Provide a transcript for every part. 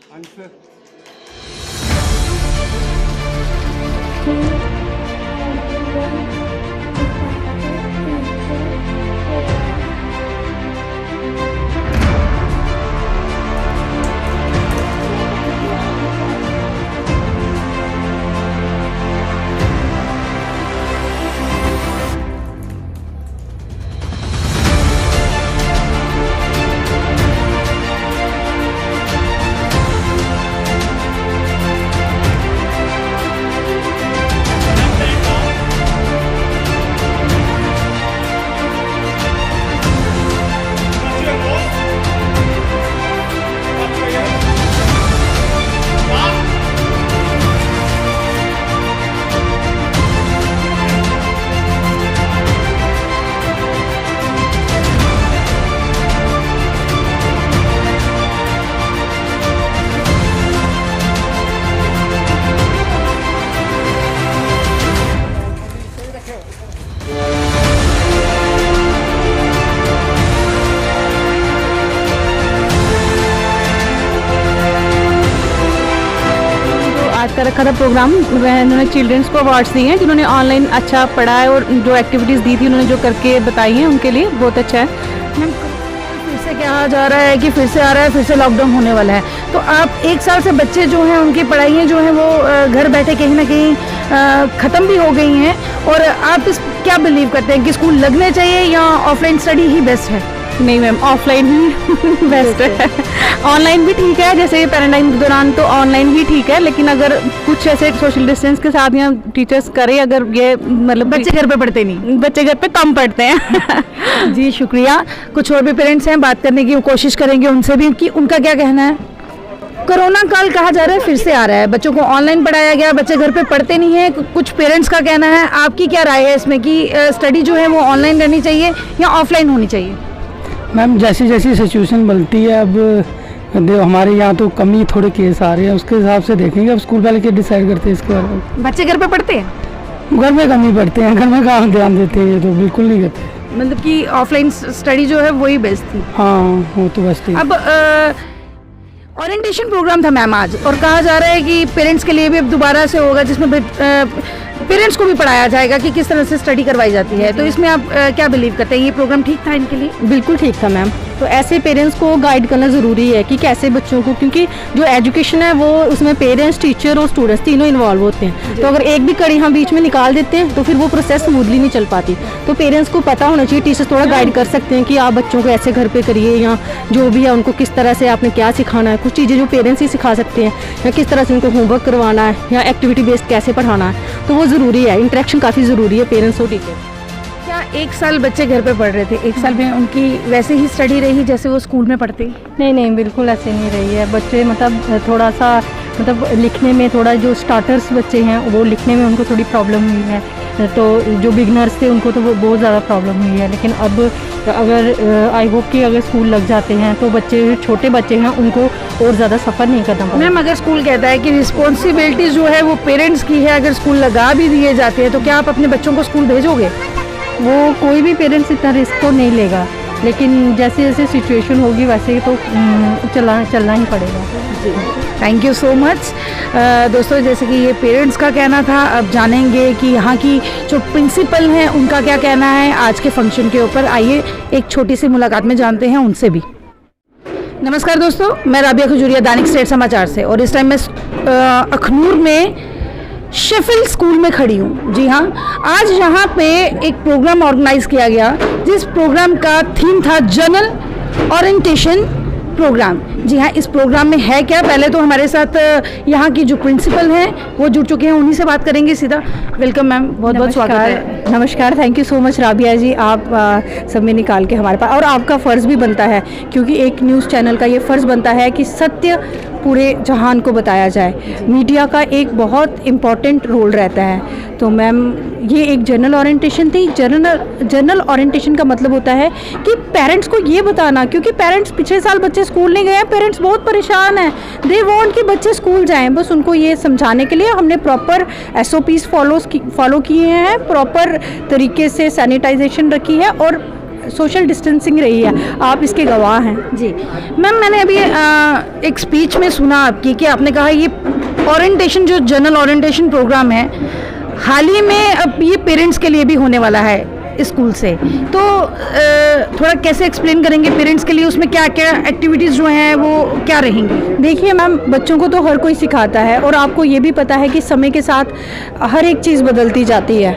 Answer आज का रखा था प्रोग्राम, उन्होंने चिल्ड्रंस को अवार्ड्स दिए हैं जिन्होंने ऑनलाइन अच्छा पढ़ा है और जो एक्टिविटीज़ दी थी उन्होंने जो करके बताई हैं उनके लिए बहुत अच्छा है। मैम फिर से कहा जा रहा है कि फिर से आ रहा है, फिर से लॉकडाउन होने वाला है, तो आप 1 साल से बच्चे जो हैं उनकी पढ़ाइयाँ जो हैं वो घर बैठे कहीं ना कहीं ख़त्म भी हो गई हैं, और आप इस क्या बिलीव करते हैं कि स्कूल लगने चाहिए या ऑफलाइन स्टडी ही बेस्ट है? नहीं मैम, ऑफलाइन ही बेस्ट है। ऑनलाइन भी ठीक है, जैसे पैरेंटाइन के दौरान तो ऑनलाइन ही ठीक है, लेकिन अगर कुछ ऐसे सोशल डिस्टेंस के साथ या टीचर्स करें, अगर ये मतलब बच्चे घर पे पढ़ते नहीं, बच्चे घर पे कम पढ़ते हैं। जी शुक्रिया। कुछ और भी पेरेंट्स हैं, बात करने की कोशिश करेंगे उनसे भी कि उनका क्या कहना है। कोरोना काल कहा जा रहा है फिर से आ रहा है, बच्चों को ऑनलाइन पढ़ाया गया, बच्चे घर पे पढ़ते नहीं हैं, कुछ पेरेंट्स का कहना है, आपकी क्या राय है इसमें कि स्टडी जो है वो ऑनलाइन रहनी चाहिए या ऑफलाइन होनी चाहिए? मैम जैसी जैसी सिचुएशन बनती है, अब हमारे यहाँ तो कम ही थोड़े केस आ रहे हैं, उसके हिसाब से देखेंगे, अब स्कूल वाले क्या डिसाइड करते हैं इसके बारे में। बच्चे घर पे पढ़ते हैं? घर में कम ही पढ़ते हैं, घर में कहाँ ध्यान देते हैं, ये तो बिल्कुल नहीं करते। मतलब कि ऑफलाइन स्टडी जो है वही बेस्ट थी। हाँ वो तो बस थी। अब ओरिएंटेशन प्रोग्राम था मैम आज, और कहा जा रहा है कि पेरेंट्स के लिए भी अब दोबारा से होगा, जिसमें पेरेंट्स को भी पढ़ाया जाएगा कि किस तरह से स्टडी करवाई जाती है, तो इसमें आप क्या बिलीव करते हैं, ये प्रोग्राम ठीक था इनके लिए? बिल्कुल ठीक था मैम। तो ऐसे पेरेंट्स को गाइड करना ज़रूरी है कि कैसे बच्चों को, क्योंकि जो एजुकेशन है वो उसमें पेरेंट्स, टीचर और स्टूडेंट्स तीनों इन्वॉल्व होते हैं, तो अगर एक भी कड़ी हम बीच में निकाल देते हैं तो फिर वो प्रोसेस स्मूथली नहीं चल पाती। तो पेरेंट्स को पता होना चाहिए, टीचर्स थोड़ा गाइड कर सकते हैं कि आप बच्चों को ऐसे घर पे करिए, या जो भी है उनको किस तरह से आपने क्या सिखाना है, कुछ चीज़ें जो पेरेंट्स ही सिखा सकते हैं, या किस तरह से उनको होमवर्क करवाना है या एक्टिविटी बेस्ड कैसे पढ़ाना है, तो वो ज़रूरी है। इंटरेक्शन काफ़ी ज़रूरी है पेरेंट्स और टीचर। क्या 1 साल बच्चे घर पे पढ़ रहे थे, 1 साल में उनकी वैसे ही स्टडी रही जैसे वो स्कूल में पढ़ते? नहीं नहीं, बिल्कुल ऐसे नहीं रही है। बच्चे मतलब थोड़ा सा मतलब लिखने में थोड़ा, जो स्टार्टर्स बच्चे हैं वो लिखने में उनको थोड़ी प्रॉब्लम हुई है, तो जो बिगनर्स थे उनको तो वो बहुत ज़्यादा प्रॉब्लम हुई है। लेकिन अब अगर आई होप कि अगर स्कूल लग जाते हैं तो बच्चे, छोटे बच्चे हैं, उनको और ज़्यादा सफ़र नहीं करना पड़ेगा। मैम अगर स्कूल कहता है कि रिस्पॉन्सिबिलिटी जो है वो पेरेंट्स की है, अगर स्कूल लगा भी दिए जाते हैं, तो क्या आप अपने बच्चों को स्कूल भेजोगे? वो कोई भी पेरेंट्स इतना रिस्क तो नहीं लेगा, लेकिन जैसे जैसे सिचुएशन होगी वैसे तो चलना ही पड़ेगा। जी थैंक यू सो मच। दोस्तों जैसे कि ये पेरेंट्स का कहना था, अब जानेंगे कि यहाँ की जो प्रिंसिपल हैं उनका क्या कहना है आज के फंक्शन के ऊपर। आइए एक छोटी सी मुलाकात में जानते हैं उनसे भी। नमस्कार दोस्तों, मैं राबिया खजूरिया, दैनिक स्टेट समाचार से, और इस टाइम मैं अखनूर में शेफिल्ड स्कूल में खड़ी हूँ। जी हाँ, आज यहाँ पे एक प्रोग्राम ऑर्गेनाइज किया गया, जिस प्रोग्राम का थीम था जनरल ओरिएंटेशन प्रोग्राम। जी हाँ, इस प्रोग्राम में है क्या, पहले तो हमारे साथ यहाँ की जो प्रिंसिपल हैं वो जुड़ चुके हैं, उन्हीं से बात करेंगे सीधा। वेलकम मैम, बहुत बहुत स्वागत है। नमस्कार, thank you so much Rabia ji, आप समय निकाल के हमारे पास, और आपका फ़र्ज़ भी बनता है, क्योंकि एक न्यूज़ चैनल का ये फ़र्ज़ बनता है कि सत्य पूरे जहान को बताया जाए। मीडिया का एक बहुत इम्पॉर्टेंट रोल रहता है। तो मैम ये एक जनरल ओरिएंटेशन थी। जनरल ओरिएंटेशन का मतलब होता है कि पेरेंट्स को ये बताना, क्योंकि पेरेंट्स पिछले साल बच्चे स्कूल नहीं गए, पेरेंट्स बहुत परेशान हैं, दे वांट कि बच्चे स्कूल जाएं। बस उनको ये समझाने के लिए हमने प्रॉपर SOPs फॉलो किए हैं, प्रॉपर तरीके से सैनिटाइजेशन रखी है, और सोशल डिस्टेंसिंग रही है, आप इसके गवाह हैं। जी मैम, मैंने अभी एक स्पीच में सुना आपकी कि आपने कहा ये ओरिएंटेशन, जो जनरल ओरिएंटेशन प्रोग्राम है, हाल ही में अब ये पेरेंट्स के लिए भी होने वाला है स्कूल से, तो थोड़ा कैसे एक्सप्लेन करेंगे पेरेंट्स के लिए उसमें क्या क्या एक्टिविटीज़ जो हैं वो क्या रहेंगी? देखिए मैम, बच्चों को तो हर कोई सिखाता है और आपको ये भी पता है कि समय के साथ हर एक चीज़ बदलती जाती है।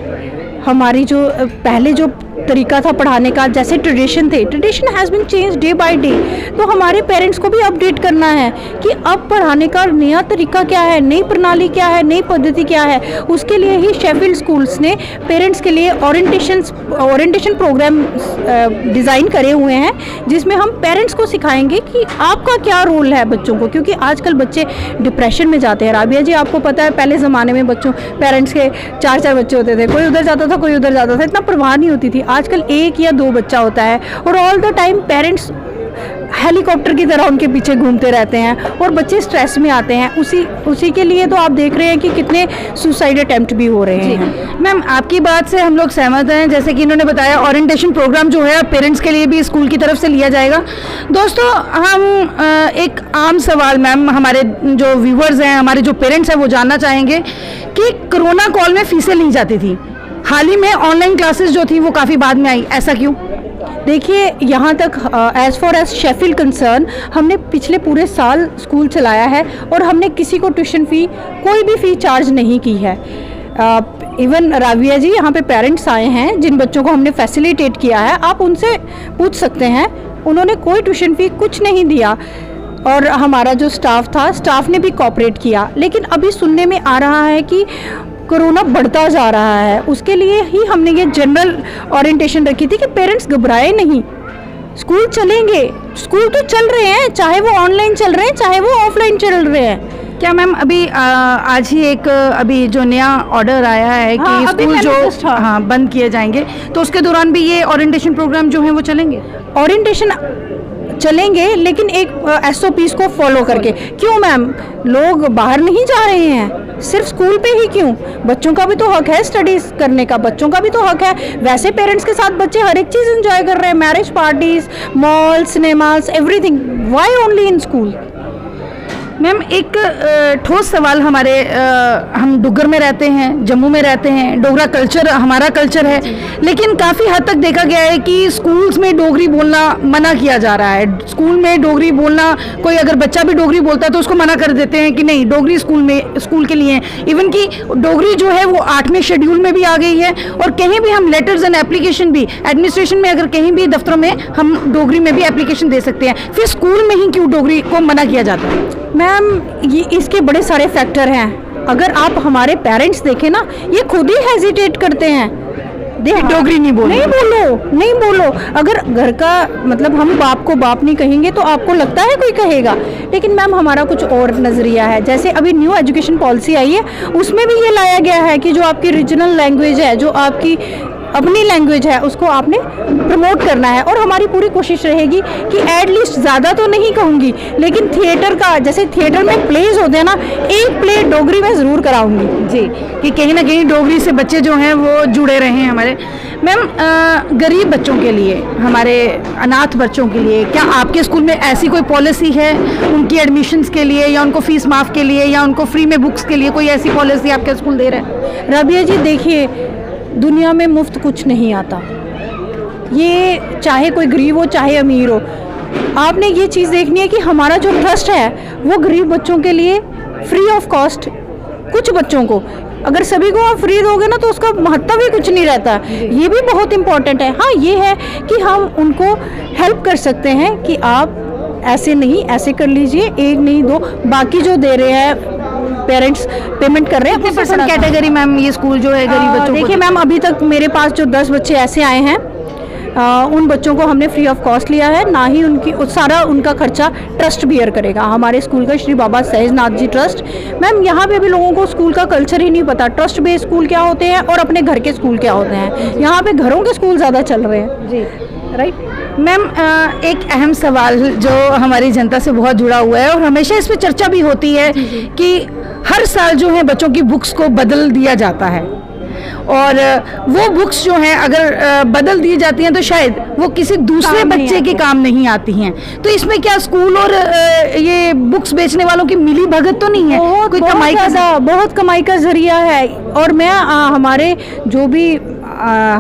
हमारी जो पहले जो तरीका था पढ़ाने का, जैसे tradition has been change day by day, तो हमारे पेरेंट्स को भी अपडेट करना है कि अब पढ़ाने का नया तरीका क्या है, नई प्रणाली क्या है, नई पद्धति क्या है। उसके लिए ही शेफील्ड स्कूल्स ने पेरेंट्स के लिए ओरिएंटेशन प्रोग्राम डिज़ाइन करे हुए हैं, जिसमें हम पेरेंट्स को सिखाएंगे कि आपका क्या रोल है बच्चों को, क्योंकि आजकल बच्चे डिप्रेशन में जाते हैं। राबिया जी, आपको पता है पहले ज़माने में पेरेंट्स के 4 बच्चे होते थे, कोई उधर जाता था कोई उधर जाता था, इतना परवाह नहीं होती थी। आजकल 1 या 2 बच्चा होता है और all the time parents helicopter की तरह उनके पीछे घूमते रहते हैं और बच्चे स्ट्रेस में आते हैं। उसी के लिए तो आप देख रहे हैं कि कितने सुसाइड अटेम्प्ट भी हो रहे हैं। मैम, आपकी बात से हम लोग सहमत हैं। जैसे कि इन्होंने बताया, ओरिएंटेशन प्रोग्राम जो है पेरेंट्स के लिए भी स्कूल की तरफ से लिया जाएगा। दोस्तों, हम एक आम सवाल मैम, हमारे जो व्यूवर्स हैं, हमारे जो पेरेंट्स हैं, वो जानना चाहेंगे कि कोरोना कॉल में फीसें ली जाती थी, हाल ही में ऑनलाइन क्लासेस जो थी वो काफ़ी बाद में आई, ऐसा क्यों? देखिए, यहाँ तक as far as Sheffield concern, हमने पिछले पूरे साल स्कूल चलाया है और हमने किसी को ट्यूशन फ़ी, कोई भी फ़ी चार्ज नहीं की है। इवन राबिया जी, यहाँ पे पेरेंट्स आए हैं जिन बच्चों को हमने फैसिलिटेट किया है, आप उनसे पूछ सकते हैं, उन्होंने कोई ट्यूशन फ़ी कुछ नहीं दिया। और हमारा जो स्टाफ ने भी कोऑपरेट किया। लेकिन अभी सुनने में आ रहा है कि कोरोना बढ़ता जा रहा है, उसके लिए ही हमने ये जनरल ओरिएंटेशन रखी थी कि पेरेंट्स घबराए नहीं, स्कूल चलेंगे, स्कूल तो चल रहे हैं, चाहे वो ऑनलाइन चल रहे हैं चाहे वो ऑफलाइन चल रहे हैं। क्या मैम, अभी आज ही एक अभी जो नया ऑर्डर आया है कि हाँ, स्कूल जो बंद किए जाएंगे, तो उसके दौरान भी ये ओरिएंटेशन प्रोग्राम जो है वो चलेंगे? ओरिएंटेशन चलेंगे, लेकिन एक SOPs को फॉलो करके। क्यों मैम, लोग बाहर नहीं जा रहे हैं, सिर्फ स्कूल पे ही क्यों? बच्चों का भी तो हक है स्टडीज़ करने का, बच्चों का भी तो हक है। वैसे पेरेंट्स के साथ बच्चे हर एक चीज़ एंजॉय कर रहे हैं, marriage parties, mall, cinemas, everything. Why only in school? Ma'am, एक ठोस सवाल, हम डुग्गर में रहते हैं, जम्मू में रहते हैं, डोगरा कल्चर हमारा कल्चर है, लेकिन काफ़ी हद तक देखा गया है कि स्कूल्स में डोगरी बोलना मना किया जा रहा है। स्कूल में डोगरी बोलना, कोई अगर बच्चा भी डोगरी बोलता है तो उसको मना कर देते हैं कि नहीं, डोगरी स्कूल के लिए है। इवन कि डोगरी जो है वो 8वें शेड्यूल में भी आ गई है, और कहीं भी हम लेटर्स एंड एप्लीकेशन भी, एडमिनिस्ट्रेशन में अगर कहीं भी दफ्तरों में हम डोगरी में भी एप्लीकेशन दे सकते हैं, फिर स्कूल में ही क्यों डोगरी को मना किया जाता है? मैम, ये इसके बड़े सारे फैक्टर हैं। अगर आप हमारे पेरेंट्स देखें ना, ये खुद ही हेजिटेट करते हैं, डोगरी नहीं बोलो। अगर घर का मतलब हम बाप को बाप नहीं कहेंगे तो आपको लगता है कोई कहेगा? लेकिन मैम, हमारा कुछ और नज़रिया है। जैसे अभी न्यू एजुकेशन पॉलिसी आई है, उसमें भी ये लाया गया है कि जो आपकी रीजनल लैंग्वेज है, जो आपकी अपनी लैंग्वेज है, उसको आपने प्रमोट करना है। और हमारी पूरी कोशिश रहेगी कि एटलीस्ट, ज़्यादा तो नहीं कहूँगी, लेकिन थिएटर का, जैसे थिएटर में प्लेज होते हैं ना, एक प्ले डोगरी में ज़रूर कराऊंगी जी, कि कहीं ना कहीं डोगरी से बच्चे जो हैं वो जुड़े रहे हमारे। मैम, गरीब बच्चों के लिए, हमारे अनाथ बच्चों के लिए, क्या आपके स्कूल में ऐसी कोई पॉलिसी है उनकी एडमिशन्स के लिए, या उनको फीस माफ़ के लिए, या उनको फ्री में बुक्स के लिए कोई ऐसी पॉलिसी आपके स्कूल दे रहे हैं? राबिया जी, देखिए, दुनिया में मुफ्त कुछ नहीं आता। ये चाहे कोई गरीब हो चाहे अमीर हो, आपने ये चीज़ देखनी है कि हमारा जो ट्रस्ट है वो गरीब बच्चों के लिए फ्री ऑफ कॉस्ट, कुछ बच्चों को, अगर सभी को आप फ्री दोगे ना तो उसका महत्व ही कुछ नहीं रहता। ये भी बहुत इम्पॉर्टेंट है। हाँ, ये है कि हम उनको हेल्प कर सकते हैं कि आप ऐसे नहीं, ऐसे कर लीजिए, 1 नहीं 2, बाकी जो दे रहे हैं पेरेंट्स पेमेंट कर रहे हैं। कितने परसेंट कैटेगरी मैम ये स्कूल जो है गरीब बच्चों को? देखिए मैम, अभी तक मेरे पास जो 10 बच्चे ऐसे आए हैं, उन बच्चों को हमने फ्री ऑफ कॉस्ट लिया है, ना ही सारा उनका खर्चा ट्रस्ट बियर करेगा, हमारे स्कूल का श्री बाबा सहजनाथ जी ट्रस्ट। मैम, यहाँ पे भी लोगों को स्कूल का कल्चर ही नहीं पता, ट्रस्ट बेस्ड स्कूल क्या होते हैं और अपने घर के स्कूल क्या होते हैं। यहाँ पे घरों के स्कूल ज़्यादा चल रहे हैं जी, राइट। मैम, एक अहम सवाल जो हमारी जनता से बहुत जुड़ा हुआ है और हमेशा इस पर चर्चा भी होती है कि हर साल जो है बच्चों की बुक्स को बदल दिया जाता है, और वो बुक्स जो हैं अगर बदल दी जाती हैं तो शायद वो किसी दूसरे काम नहीं बच्चे के आती। काम नहीं आती हैं। तो इसमें क्या स्कूल और ये बुक्स बेचने वालों की मिली भगत तो नहीं है? बहुत कोई बहुत कमाई का ज़्यादा, बहुत कमाई का जरिया है। और मैं हमारे जो भी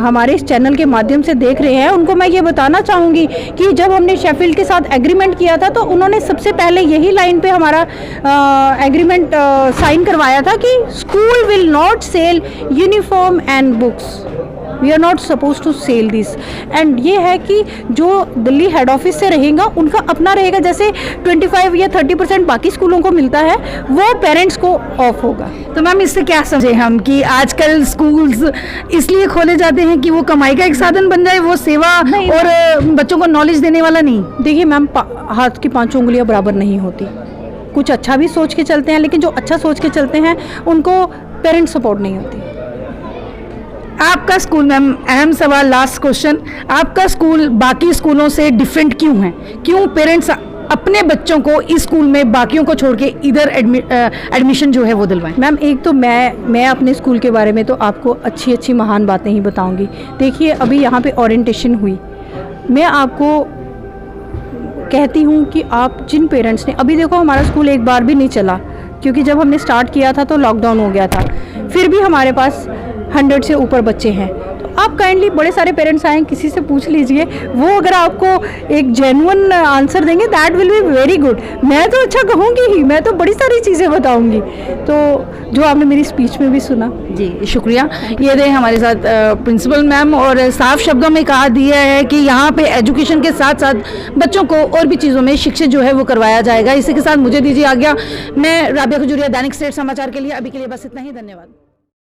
हमारे इस चैनल के माध्यम से देख रहे हैं उनको मैं ये बताना चाहूँगी कि जब हमने शेफील्ड के साथ एग्रीमेंट किया था तो उन्होंने सबसे पहले यही लाइन पे हमारा एग्रीमेंट साइन करवाया था कि school will not sell uniform and books, we are not suppose to sell this. And ये है कि जो दिल्ली हेड ऑफिस से रहेगा उनका अपना रहेगा, जैसे 25 या 30% बाकी स्कूलों को मिलता है वो पेरेंट्स को ऑफ होगा। तो मैम इससे क्या समझे हम कि आजकल स्कूल्स इसलिए खोले जाते हैं कि वो कमाई का एक साधन बन जाए, वो सेवा और बच्चों को नॉलेज देने वाला नहीं? देखिए मैम, हाथ की पांचों उंगलियां बराबर नहीं होती। कुछ अच्छा भी सोच के चलते हैं, लेकिन जो अच्छा सोच के चलते हैं उनको पेरेंट्स सपोर्ट नहीं होती। आपका स्कूल, मैम अहम सवाल, लास्ट क्वेश्चन, आपका स्कूल बाकी स्कूलों से डिफरेंट क्यों है? क्यों पेरेंट्स अपने बच्चों को इस स्कूल में बाकियों को छोड़ के इधर एडमिशन जो है वो दिलवाएं? मैम एक तो मैं अपने स्कूल के बारे में तो आपको अच्छी अच्छी महान बातें ही बताऊंगी। देखिए अभी यहाँ पे ओरिएंटेशन हुई, मैं आपको कहती हूँ कि आप जिन पेरेंट्स ने, अभी देखो हमारा स्कूल एक बार भी नहीं चला क्योंकि जब हमने स्टार्ट किया था तो लॉकडाउन हो गया था, फिर भी हमारे पास 100 से ऊपर बच्चे हैं। तो आप काइंडली, बड़े सारे पेरेंट्स आए, किसी से पूछ लीजिए, वो अगर आपको एक जेन्युइन आंसर देंगे that will be very good. मैं तो अच्छा कहूँगी ही, मैं तो बड़ी सारी चीज़ें बताऊँगी। तो जो आपने मेरी स्पीच में भी सुना। जी शुक्रिया। ये रहे हमारे साथ प्रिंसिपल मैम, और साफ शब्दों में कहा दिया है कि यहाँ पे एजुकेशन के साथ साथ बच्चों को और भी चीज़ों में शिक्षित जो है वो करवाया जाएगा। इसी के साथ मुझे दीजिए आज्ञा। मैं राबिया खजूरिया, दैनिक स्टेट समाचार के लिए अभी के लिए बस इतना ही। धन्यवाद।